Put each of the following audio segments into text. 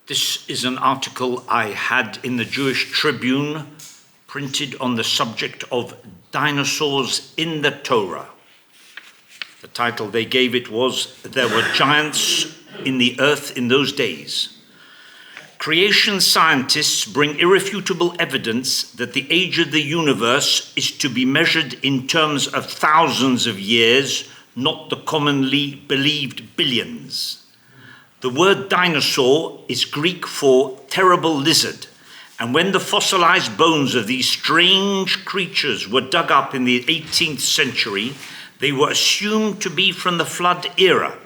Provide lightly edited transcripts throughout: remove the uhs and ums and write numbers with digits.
This is an article I had in the Jewish Tribune, printed on the subject of dinosaurs in the Torah. The title they gave it was, "There Were Giants in the Earth in Those Days." Creation scientists bring irrefutable evidence that the age of the universe is to be measured in terms of thousands of years, not the commonly believed billions. The word dinosaur is Greek for terrible lizard, and when the fossilized bones of these strange creatures were dug up in the 18th century, they were assumed to be from the flood era.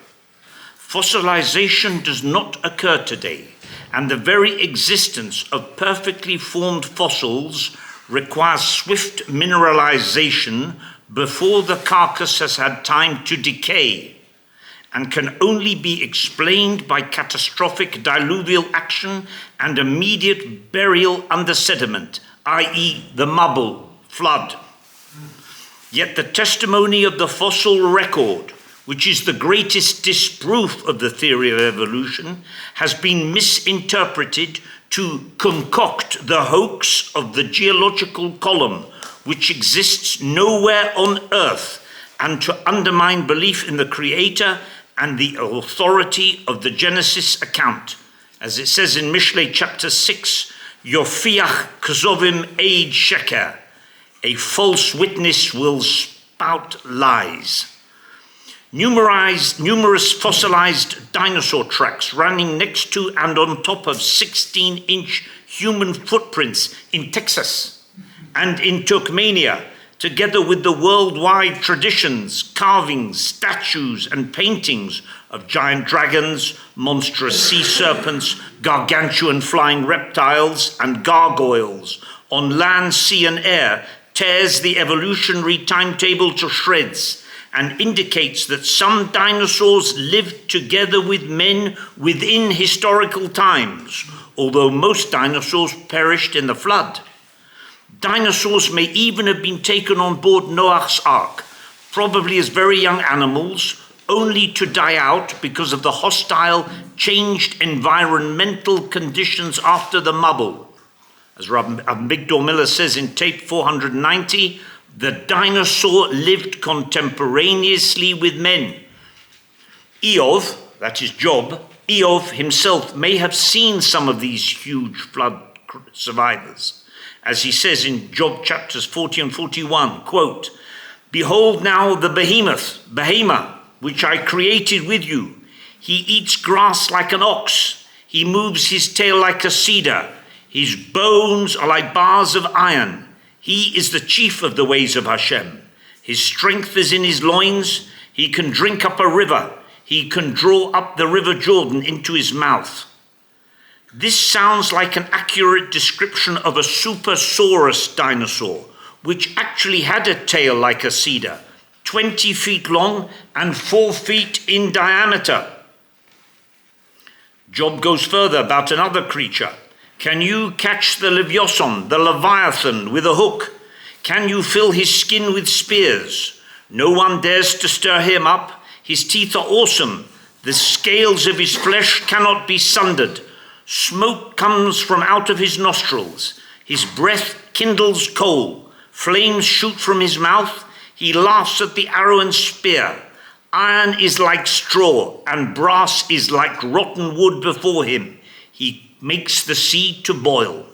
Fossilization does not occur today, and the very existence of perfectly formed fossils requires swift mineralization before the carcass has had time to decay, and can only be explained by catastrophic diluvial action and immediate burial under sediment, i.e. the Mabul flood. Yet the testimony of the fossil record, which is the greatest disproof of the theory of evolution, has been misinterpreted to concoct the hoax of the geological column, which exists nowhere on Earth, and to undermine belief in the Creator and the authority of the Genesis account. As it says in Mishlei chapter 6, Yofiach Kozovim Eid Sheker, a false witness will spout lies. Numerous fossilized dinosaur tracks running next to and on top of 16-inch human footprints in Texas and in Turkmenia, together with the worldwide traditions, carvings, statues, and paintings of giant dragons, monstrous sea serpents, gargantuan flying reptiles, and gargoyles on land, sea, and air, tears the evolutionary timetable to shreds and indicates that some dinosaurs lived together with men within historical times, although most dinosaurs perished in the flood. Dinosaurs may even have been taken on board Noah's Ark, probably as very young animals, only to die out because of the hostile, changed environmental conditions after the Mabul. As Rabbi Avigdor Miller says in tape 490, the dinosaur lived contemporaneously with men. Eov, that is Job, Eov himself may have seen some of these huge flood survivors. As he says in Job chapters 40 and 41, quote, "Behold now the behemoth, which I created with you. He eats grass like an ox. He moves his tail like a cedar. His bones are like bars of iron. He is the chief of the ways of Hashem. His strength is in his loins. He can drink up a river. He can draw up the river Jordan into his mouth." This sounds like an accurate description of a Supersaurus dinosaur, which actually had a tail like a cedar, 20 feet long and 4 feet in diameter. Job goes further about another creature. "Can you catch the Leviathan, the Leviathan, with a hook? Can you fill his skin with spears? No one dares to stir him up. His teeth are awesome. The scales of his flesh cannot be sundered. Smoke comes from out of his nostrils. His breath kindles coal. Flames shoot from his mouth. He laughs at the arrow and spear. Iron is like straw, and brass is like rotten wood before him. He makes the sea to boil."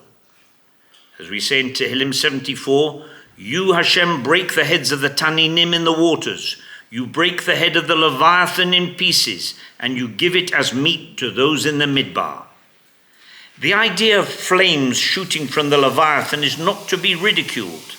As we say in Tehillim 74, "You, Hashem, break the heads of the Taninim in the waters. You break the head of the Leviathan in pieces, and you give it as meat to those in the Midbar." The idea of flames shooting from the Leviathan is not to be ridiculed.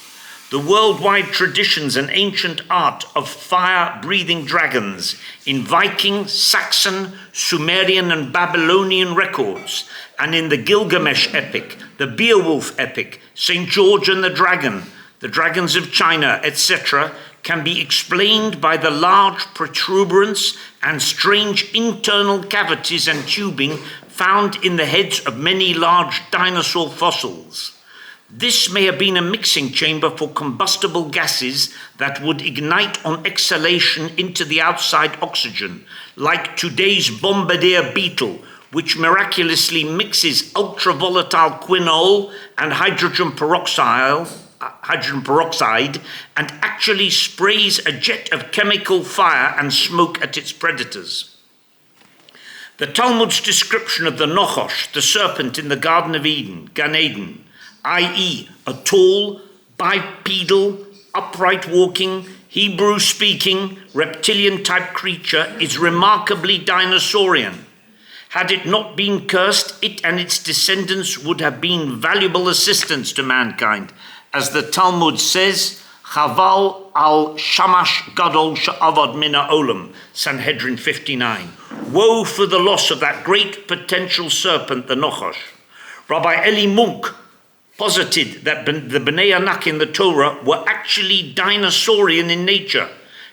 The worldwide traditions and ancient art of fire-breathing dragons in Viking, Saxon, Sumerian, and Babylonian records, and in the Gilgamesh epic, the Beowulf epic, St. George and the dragons of China, etc., can be explained by the large protuberance and strange internal cavities and tubing found in the heads of many large dinosaur fossils. This may have been a mixing chamber for combustible gases that would ignite on exhalation into the outside oxygen, like today's bombardier beetle, which miraculously mixes ultra-volatile quinol and hydrogen peroxide and actually sprays a jet of chemical fire and smoke at its predators. The Talmud's description of the Nochosh, the serpent in the Garden of Eden, Gan Eden, i.e. a tall, bipedal, upright walking, Hebrew-speaking, reptilian-type creature is remarkably dinosaurian. Had it not been cursed, it and its descendants would have been valuable assistants to mankind. As the Talmud says, Chaval al Shamash Gadol Sha'avad Mina Olam, Sanhedrin 59. Woe for the loss of that great potential serpent, the Nochosh. Rabbi Eli Munk posited that the Bnei Anak in the Torah were actually dinosaurian in nature.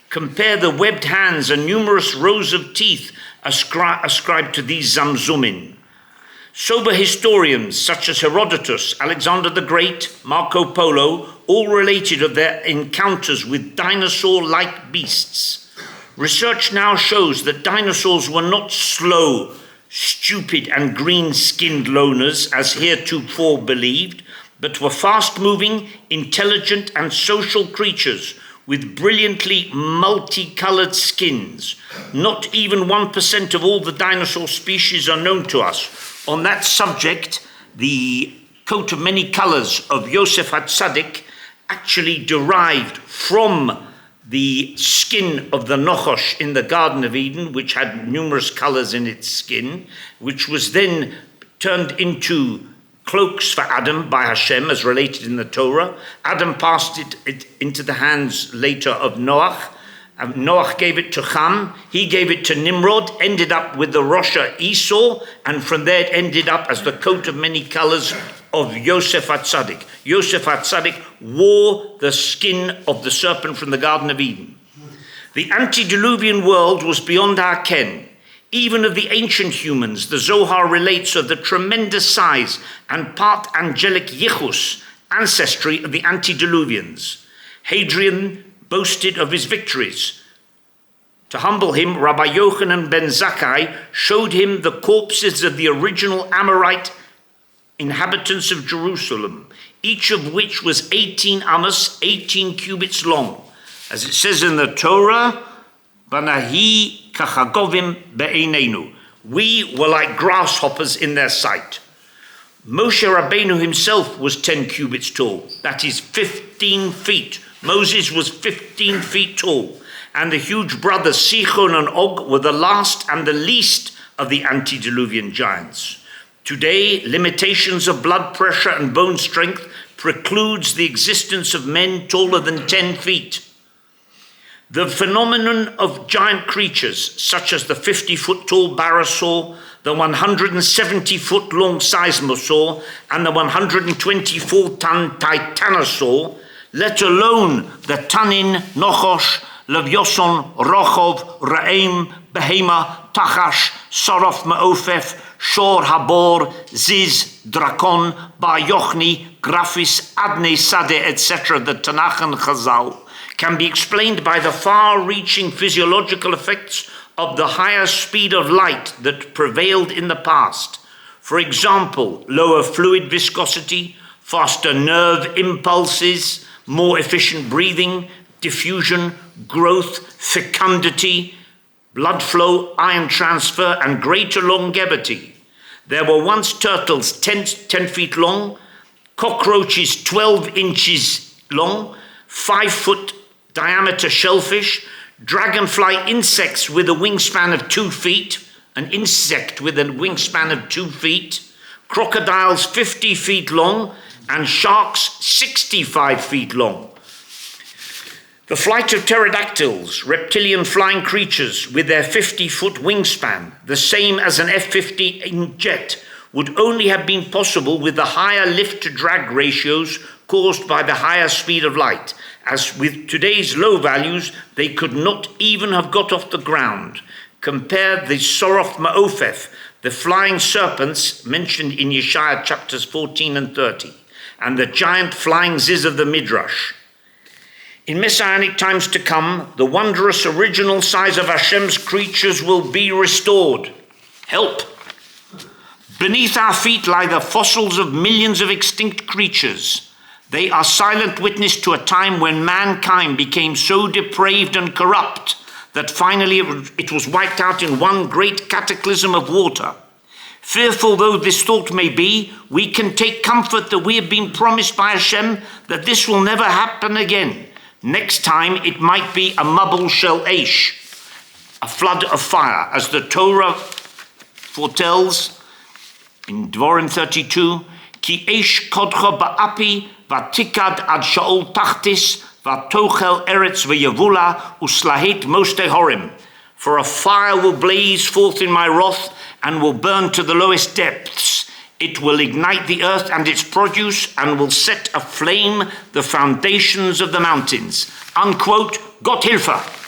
Compare the webbed hands and numerous rows of teeth ascribed to these Zamzumin. Sober historians such as Herodotus, Alexander the Great, Marco Polo, all related of their encounters with dinosaur-like beasts. Research now shows that dinosaurs were not slow, stupid and green-skinned loners as heretofore believed, but were fast-moving, intelligent and social creatures with brilliantly multicolored skins. Not even 1% of all the dinosaur species are known to us. On that subject, the coat of many colors of Yosef HaTzadik actually derived from the skin of the Nochosh in the Garden of Eden, which had numerous colors in its skin, which was then turned into cloaks for Adam by Hashem, as related in the Torah. Adam passed it into the hands later of Noach. Noach gave it to Ham, he gave it to Nimrod, ended up with the Rosha Esau, and from there it ended up as the coat of many colors of Yosef HaTzadik. Yosef HaTzadik wore the skin of the serpent from the Garden of Eden. The antediluvian world was beyond our ken. Even of the ancient humans, the Zohar relates of the tremendous size and part angelic yichus, ancestry of the antediluvians. Hadrian boasted of his victories. To humble him, Rabbi Yochanan ben Zakkai showed him the corpses of the original Amorite inhabitants of Jerusalem, each of which was 18 amos, 18 cubits long. As it says in the Torah, Banahi kachagovim be'einenu. We were like grasshoppers in their sight. Moshe Rabbeinu himself was 10 cubits tall, that is 15 feet. Moses was 15 feet tall, and the huge brothers Sichon and Og were the last and the least of the antediluvian giants. Today, limitations of blood pressure and bone strength precludes the existence of men taller than 10 feet. The phenomenon of giant creatures, such as the 50-foot tall barosaur, the 170-foot-long seismosaur, and the 124-ton titanosaur, let alone the Tanin, Nochosh, Levioson, Rochov, Ra'im, Behema, Tachash, Sorof Me'ofef, Shor Habor, Ziz, Drakon, Bar Yochni, Graphis, Adne Sadeh, etc., the Tanakh and Chazal, can be explained by the far-reaching physiological effects of the higher speed of light that prevailed in the past. For example, lower fluid viscosity, faster nerve impulses, more efficient breathing, diffusion, growth, fecundity, blood flow, ion transfer, and greater longevity. There were once turtles 10 feet long, cockroaches 12 inches long, 5-foot diameter shellfish, dragonfly insects with a wingspan of 2 feet, an insect with a wingspan of 2 feet, crocodiles 50 feet long, and sharks 65 feet long. The flight of pterodactyls, reptilian flying creatures with their 50-foot wingspan, the same as an F-15 jet, would only have been possible with the higher lift-to-drag ratios caused by the higher speed of light. As with today's low values, they could not even have got off the ground. Compare the Sorof Ma'ofef, the flying serpents mentioned in Yeshaya chapters 14 and 30, and the giant flying ziz of the Midrash. In messianic times to come, the wondrous original size of Hashem's creatures will be restored. Help! Beneath our feet lie the fossils of millions of extinct creatures. They are silent witness to a time when mankind became so depraved and corrupt that finally it was wiped out in one great cataclysm of water. Fearful though this thought may be, we can take comfort that we have been promised by Hashem that this will never happen again. Next time it might be a mabul shel eish, a flood of fire, as the Torah foretells in Dvorim 32, Ki eish kodcha ba'api v'tikad ad sha'ol tachtis v'tochel eretz v'yavula uslahet moste horim. For a fire will blaze forth in my wrath and will burn to the lowest depths. It will ignite the earth and its produce and will set aflame the foundations of the mountains. Unquote, Gott Hilfe.